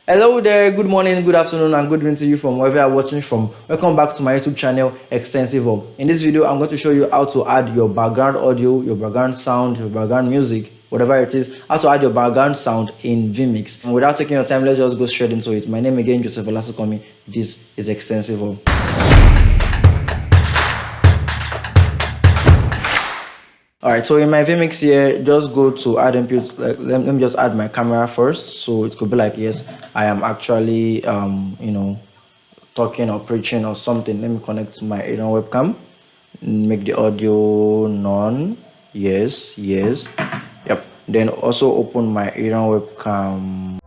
Hello there, good morning, good afternoon, and good evening to you from wherever you're watching from. Welcome back to my YouTube channel, Extensive. In this video, I'm going to show you how to add your background audio, your background sound, your background music, whatever it is, how to add your background sound in vMix. And without taking your time, let's just go straight into it. My name again, Joseph Olasukomi. This is Extensive. Alright, so in my vMix here, just go to add input. Let me just add my camera first. So it could be like, yes, I am actually talking or preaching or something. Let me connect to my webcam. Make the audio none. Yes. Yep. Then also open my webcam.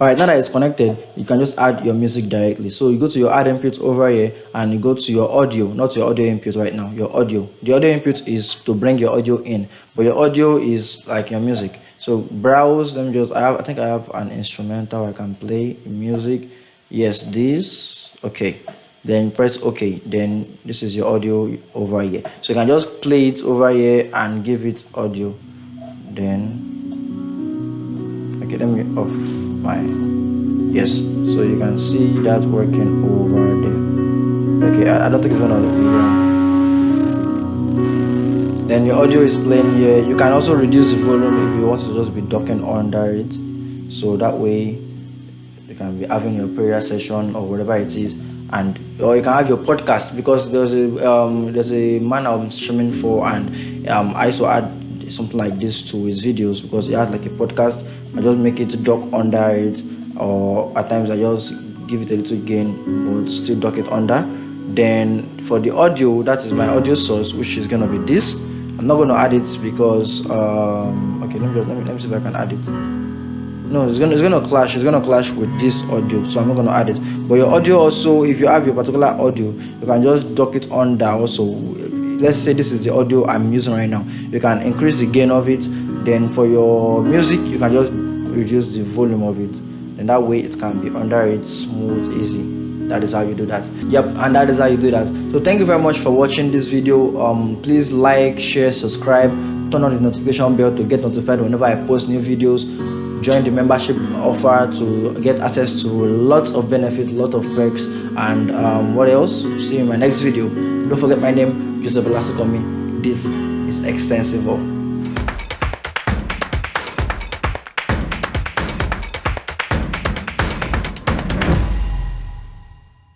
Alright, now that it's connected, you can just add your music directly. So you go to your add input over here and you go to your audio, not your audio input right now, your audio. The audio input is to bring your audio in, but your audio is like your music. So browse, let me just, I think I have an instrumental I can play music. Yes, this, okay. Then press OK, then this is your audio over here. So you can just play it over here and give it audio. Then, okay, let me off my, yes, so you can see that working over there. Okay, I don't think it's gonna be here. Then your audio is playing here. You can also reduce the volume if you want to just be talking under it, so that way you can be having your prayer session or whatever it is, and or you can have your podcast, because there's a man I'm streaming for, and I also add something like this to his videos because he has like a podcast. I just make it dock under it, or at times I just give it a little gain but still dock it under. Then for the audio, that is my audio source, which is gonna be this. I'm not gonna add it because okay, let me see if I can add it. No, it's gonna clash. It's gonna clash with this audio, so I'm not gonna add it. But your audio also, if you have your particular audio, you can just dock it under also. Let's say this is the audio I'm using right now. You can increase the gain of it. Then for your music, you can just reduce the volume of it, and that way it can be under it, smooth, easy. That is how you do that. Yep, and that is how you do that. So thank you very much for watching this video. Please like, share, subscribe, turn on the notification bell to get notified whenever I post new videos. Join the membership offer to get access to lots of benefits, lot of perks, and what else? See you in my next video. Don't forget my name, Joseph Olasukomi. This is Extensive.